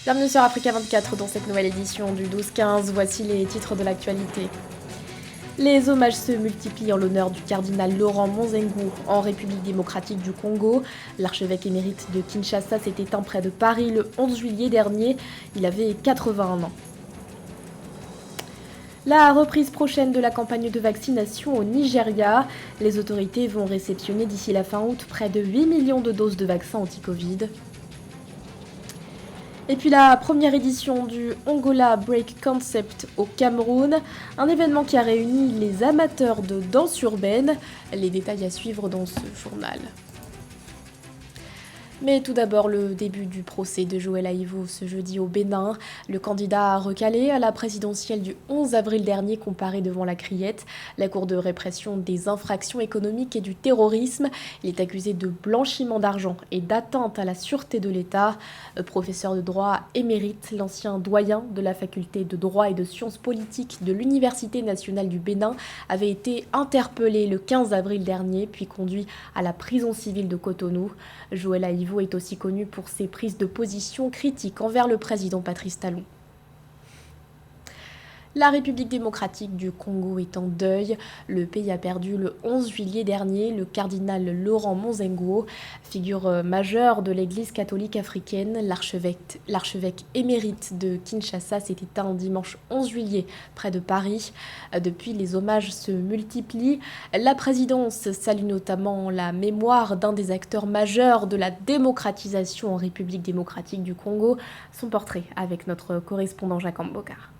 Bienvenue sur Africa 24 dans cette nouvelle édition du 12-15. Voici les titres de l'actualité. Les hommages se multiplient en l'honneur du cardinal Laurent Monzengo en République démocratique du Congo. L'archevêque émérite de Kinshasa s'est éteint près de Paris le 11 juillet dernier. Il avait 81 ans. La reprise prochaine de la campagne de vaccination au Nigeria. Les autorités vont réceptionner d'ici la fin août près de 8 millions de doses de vaccins anti-Covid. Et puis la première édition du Angola Break Concept au Cameroun, un événement qui a réuni les amateurs de danse urbaine. Les détails à suivre dans ce journal. Mais tout d'abord, le début du procès de Joël Aïvo ce jeudi au Bénin. Le candidat recalé à la présidentielle du 11 avril dernier comparé devant la Criette, la Cour de répression des infractions économiques et du terrorisme. Il est accusé de blanchiment d'argent et d'atteinte à la sûreté de l'État. Professeur de droit émérite, l'ancien doyen de la faculté de droit et de sciences politiques de l'Université nationale du Bénin avait été interpellé le 15 avril dernier, puis conduit à la prison civile de Cotonou. Joël Aïvo est aussi connu pour ses prises de position critiques envers le président Patrice Talon. La République démocratique du Congo est en deuil. Le pays a perdu le 11 juillet dernier le cardinal Laurent Monzengo, figure majeure de l'Église catholique africaine. L'archevêque émérite de Kinshasa s'est éteint dimanche 11 juillet près de Paris. Depuis, les hommages se multiplient. La présidence salue notamment la mémoire d'un des acteurs majeurs de la démocratisation en République démocratique du Congo. Son portrait avec notre correspondant Jacques Mbokar.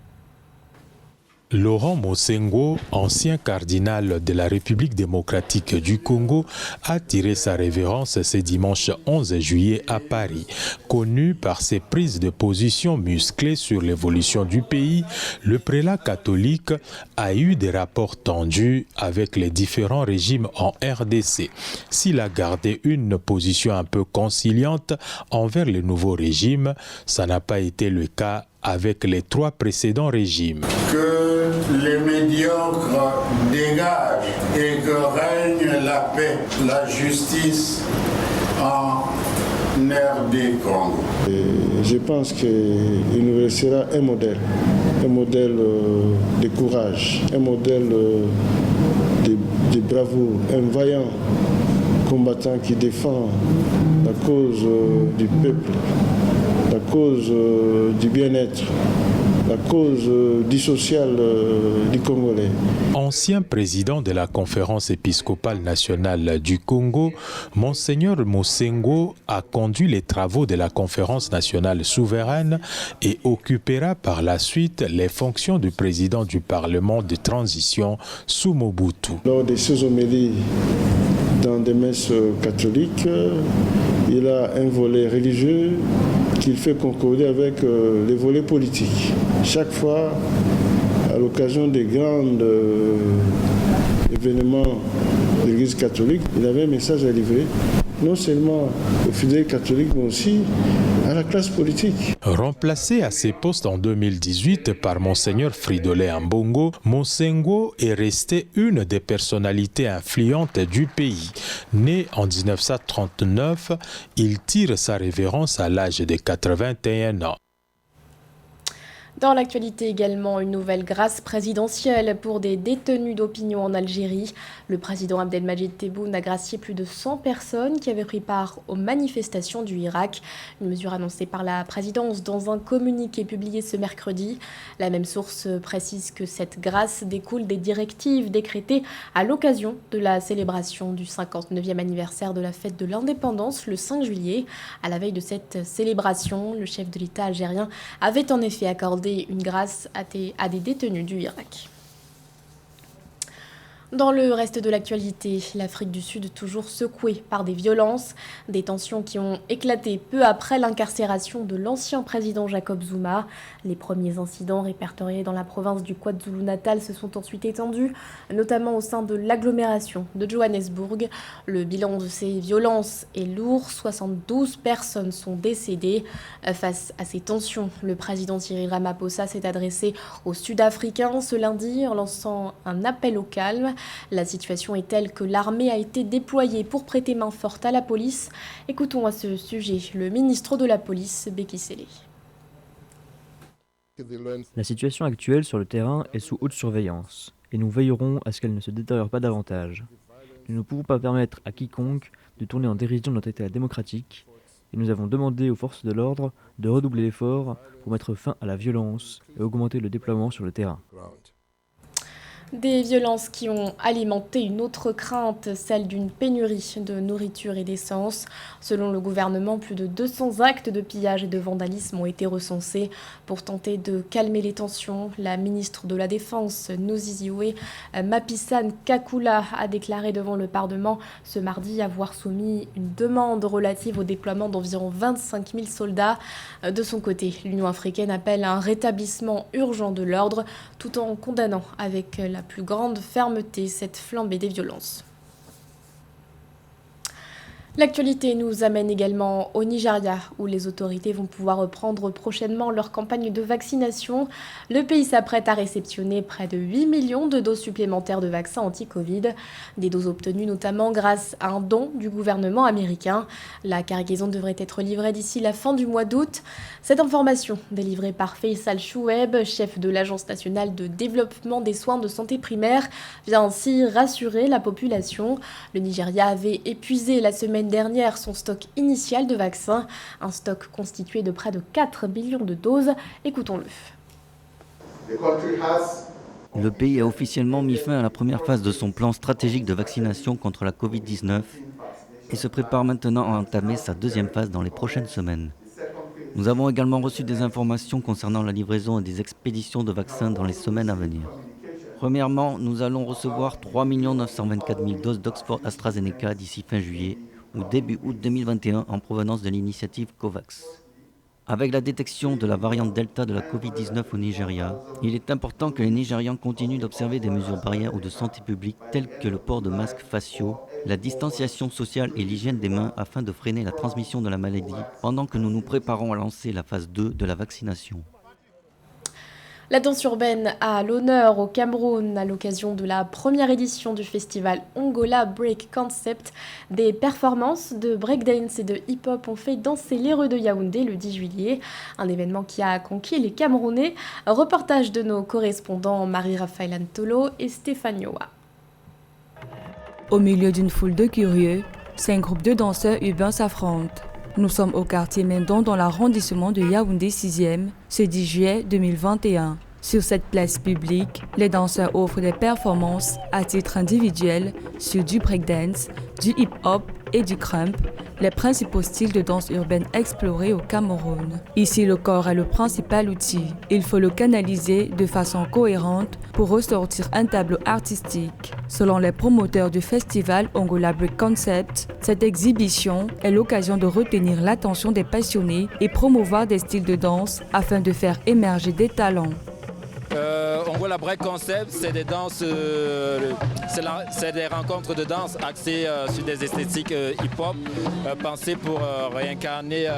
Laurent Monzengo, ancien cardinal de la République démocratique du Congo, a tiré sa révérence ce dimanche 11 juillet à Paris. Connu par ses prises de position musclées sur l'évolution du pays, le prélat catholique a eu des rapports tendus avec les différents régimes en RDC. S'il a gardé une position un peu conciliante envers le nouveau régime, ça n'a pas été le cas avec les trois précédents régimes. Que les médiocres dégagent et que règne la paix, la justice en RD Congo. Je pense qu'il nous restera un modèle de courage, un modèle de bravoure, un vaillant combattant qui défend la cause du peuple, la cause du bien-être, la cause du social du Congolais. Ancien président de la Conférence épiscopale nationale du Congo, Monseigneur Monzengo a conduit les travaux de la Conférence nationale souveraine et occupera par la suite les fonctions du président du Parlement de transition sous Mobutu. Lors de ses homélies dans des messes catholiques, il a un volet religieux qu'il fait concorder avec les volets politiques. Chaque fois, à l'occasion des grands événements de l'Église catholique, il avait un message à livrer, non seulement aux fidèles catholiques, mais aussi à la classe politique. Remplacé à ses postes en 2018 par Monseigneur Fridolin Ambongo, Monzengo est resté une des personnalités influentes du pays. Né en 1939, il tire sa révérence à l'âge de 81 ans. Dans l'actualité également, une nouvelle grâce présidentielle pour des détenus d'opinion en Algérie. Le président Abdelmadjid Tebboune a gracié plus de 100 personnes qui avaient pris part aux manifestations du Irak. Une mesure annoncée par la présidence dans un communiqué publié ce mercredi. La même source précise que cette grâce découle des directives décrétées à l'occasion de la célébration du 59e anniversaire de la fête de l'indépendance le 5 juillet. À la veille de cette célébration, le chef de l'État algérien avait en effet accordé une grâce à des détenus du Irak. Dans le reste de l'actualité, l'Afrique du Sud toujours secouée par des violences, des tensions qui ont éclaté peu après l'incarcération de l'ancien président Jacob Zuma. Les premiers incidents répertoriés dans la province du KwaZulu-Natal se sont ensuite étendus, notamment au sein de l'agglomération de Johannesburg. Le bilan de ces violences est lourd, 72 personnes sont décédées. Face à ces tensions, le président Cyril Ramaphosa s'est adressé aux Sud-Africains ce lundi en lançant un appel au calme. La situation est telle que l'armée a été déployée pour prêter main forte à la police. Écoutons à ce sujet le ministre de la Police, Beki Cele. La situation actuelle sur le terrain est sous haute surveillance et nous veillerons à ce qu'elle ne se détériore pas davantage. Nous ne pouvons pas permettre à quiconque de tourner en dérision notre État démocratique et nous avons demandé aux forces de l'ordre de redoubler l'effort pour mettre fin à la violence et augmenter le déploiement sur le terrain. Des violences qui ont alimenté une autre crainte, celle d'une pénurie de nourriture et d'essence. Selon le gouvernement, plus de 200 actes de pillage et de vandalisme ont été recensés pour tenter de calmer les tensions. La ministre de la Défense, Nosiziwe Mapisane Kakula, a déclaré devant le Parlement ce mardi avoir soumis une demande relative au déploiement d'environ 25 000 soldats. De son côté, l'Union africaine appelle à un rétablissement urgent de l'ordre, tout en condamnant avec la plus grande fermeté cette flambée des violences. L'actualité nous amène également au Nigeria, où les autorités vont pouvoir reprendre prochainement leur campagne de vaccination. Le pays s'apprête à réceptionner près de 8 millions de doses supplémentaires de vaccins anti-Covid. Des doses obtenues notamment grâce à un don du gouvernement américain. La cargaison devrait être livrée d'ici la fin du mois d'août. Cette information, délivrée par Faisal Choueb, chef de l'Agence nationale de développement des soins de santé primaire, vient ainsi rassurer la population. Le Nigeria avait épuisé la semaine dernière son stock initial de vaccins, un stock constitué de près de 4 millions de doses. Écoutons-le. Le pays a officiellement mis fin à la première phase de son plan stratégique de vaccination contre la Covid-19 et se prépare maintenant à entamer sa deuxième phase dans les prochaines semaines. Nous avons également reçu des informations concernant la livraison et des expéditions de vaccins dans les semaines à venir. Premièrement, nous allons recevoir 3 924 000 doses d'Oxford AstraZeneca d'ici fin juillet ou début août 2021 en provenance de l'initiative COVAX. Avec la détection de la variante Delta de la Covid-19 au Nigeria, il est important que les Nigérians continuent d'observer des mesures barrières ou de santé publique telles que le port de masques faciaux, la distanciation sociale et l'hygiène des mains afin de freiner la transmission de la maladie pendant que nous nous préparons à lancer la phase 2 de la vaccination. La danse urbaine a l'honneur au Cameroun à l'occasion de la première édition du festival Ongola Break Concept. Des performances de breakdance et de hip-hop ont fait danser les rues de Yaoundé le 10 juillet. Un événement qui a conquis les Camerounais. Un reportage de nos correspondants Marie-Raphaël Antolo et Stéphane Yoa. Au milieu d'une foule de curieux, 5 groupes de danseurs urbains s'affrontent. Nous sommes au quartier Mendon dans l'arrondissement de Yaoundé 6e, ce 10 juillet 2021. Sur cette place publique, les danseurs offrent des performances à titre individuel sur du breakdance, du hip-hop et du crump, les principaux styles de danse urbaine explorés au Cameroun. Ici, le corps est le principal outil. Il faut le canaliser de façon cohérente pour ressortir un tableau artistique. Selon les promoteurs du festival Ongola Break Concept, cette exhibition est l'occasion de retenir l'attention des passionnés et promouvoir des styles de danse afin de faire émerger des talents. Ongola Break Concept, c'est des danses, c'est des rencontres de danse axées sur des esthétiques hip-hop, pensées pour incarner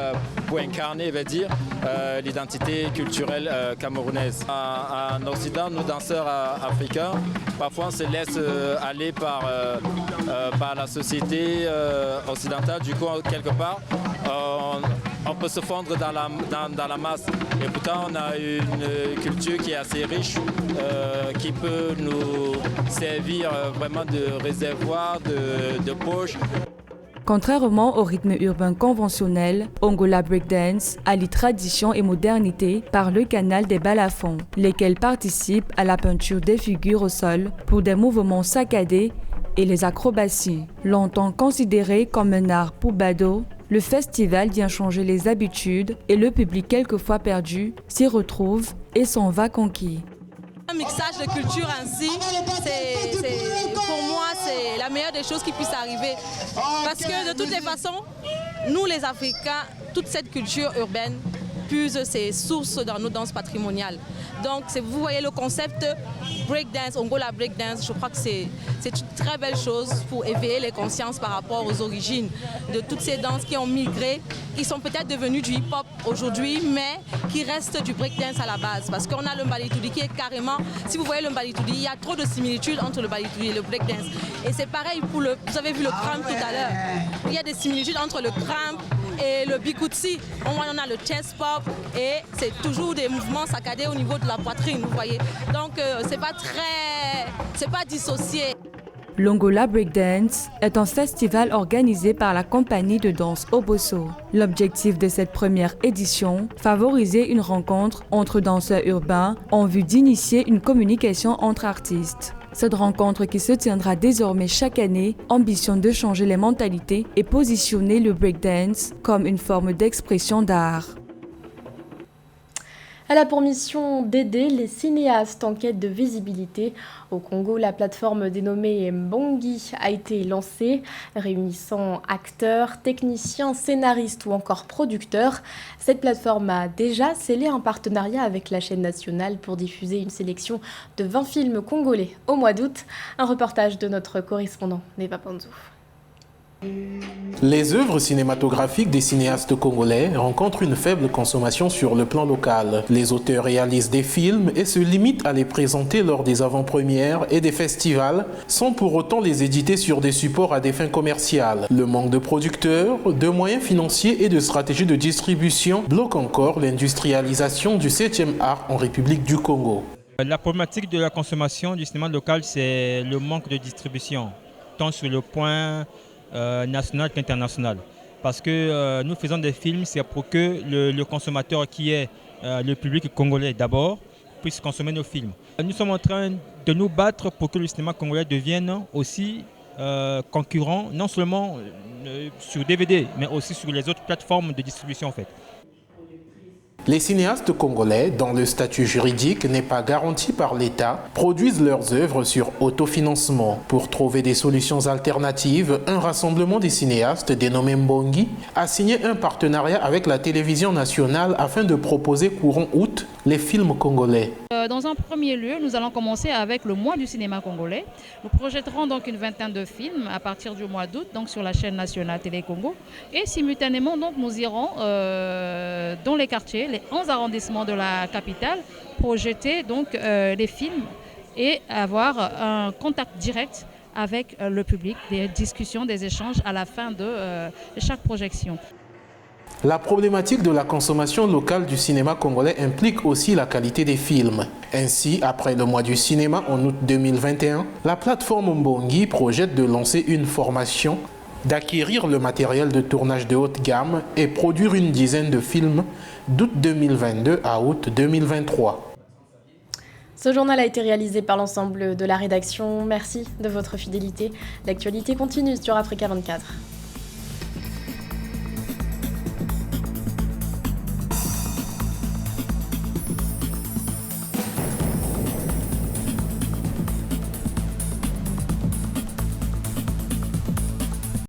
l'identité culturelle camerounaise. En Occident, nous danseurs africains, parfois on se laisse aller par la société occidentale. Du coup, quelque part, on peut se fondre dans la masse. Et pourtant, on a une culture qui est assez riche, qui peut nous servir vraiment de réservoir, de poche. Contrairement au rythme urbain conventionnel, Ongola Breakdance allie tradition et modernité par le canal des balafons, lesquels participent à la peinture des figures au sol pour des mouvements saccadés et les acrobaties. Longtemps considéré comme un art pour bado, le festival vient changer les habitudes et le public quelquefois perdu s'y retrouve et s'en va conquis. Un mixage de culture ainsi, pour moi, c'est la meilleure des choses qui puisse arriver. Parce que de toutes les façons, nous les Africains, toute cette culture urbaine puise ses sources dans nos danses patrimoniales. Donc vous voyez le concept breakdance, Ongola Breakdance, je crois que c'est une très belle chose pour éveiller les consciences par rapport aux origines de toutes ces danses qui ont migré, qui sont peut-être devenues du hip-hop aujourd'hui, mais qui restent du breakdance à la base. Parce qu'on a le Mbalitoudi qui est carrément, si vous voyez le Mbalitoudi, il y a trop de similitudes entre le Mbalitoudi et le breakdance. Et c'est pareil pour vous avez vu le crump tout à l'heure. Il y a des similitudes entre le crump et le bikutsi. On a le chest pop et c'est toujours des mouvements saccadés au niveau de la poitrine, vous voyez. Donc c'est pas dissocié. L'Ongola Breakdance est un festival organisé par la compagnie de danse Oboso. L'objectif de cette première édition, favoriser une rencontre entre danseurs urbains en vue d'initier une communication entre artistes. Cette rencontre qui se tiendra désormais chaque année ambitionne de changer les mentalités et positionner le breakdance comme une forme d'expression d'art. Elle a pour mission d'aider les cinéastes en quête de visibilité. Au Congo, la plateforme dénommée Mbongi a été lancée, réunissant acteurs, techniciens, scénaristes ou encore producteurs. Cette plateforme a déjà scellé un partenariat avec la chaîne nationale pour diffuser une sélection de 20 films congolais au mois d'août. Un reportage de notre correspondant Neva Panzou. Les œuvres cinématographiques des cinéastes congolais rencontrent une faible consommation sur le plan local. Les auteurs réalisent des films et se limitent à les présenter lors des avant-premières et des festivals, sans pour autant les éditer sur des supports à des fins commerciales. Le manque de producteurs, de moyens financiers et de stratégies de distribution bloque encore l'industrialisation du 7e art en République du Congo. La problématique de la consommation du cinéma local, c'est le manque de distribution, tant sur le point national qu'international. Parce que nous faisons des films, c'est pour que le consommateur qui est le public congolais d'abord puisse consommer nos films. Nous sommes en train de nous battre pour que le cinéma congolais devienne aussi concurrent, non seulement sur DVD, mais aussi sur les autres plateformes de distribution en fait. Les cinéastes congolais, dont le statut juridique n'est pas garanti par l'État, produisent leurs œuvres sur autofinancement. Pour trouver des solutions alternatives, un rassemblement des cinéastes dénommé Mbongi a signé un partenariat avec la télévision nationale afin de proposer courant août les films congolais. Dans un premier lieu, nous allons commencer avec le mois du cinéma congolais. Nous projetterons donc une vingtaine de films à partir du mois d'août, donc sur la chaîne nationale Télé Congo. Et simultanément, donc, nous irons dans les quartiers, les 11 arrondissements de la capitale, projeter donc les films et avoir un contact direct avec le public, des discussions, des échanges à la fin de chaque projection. La problématique de la consommation locale du cinéma congolais implique aussi la qualité des films. Ainsi, après le mois du cinéma en août 2021, la plateforme Mbongi projette de lancer une formation, d'acquérir le matériel de tournage de haute gamme et produire une dizaine de films d'août 2022 à août 2023. Ce journal a été réalisé par l'ensemble de la rédaction. Merci de votre fidélité. L'actualité continue sur Africa 24.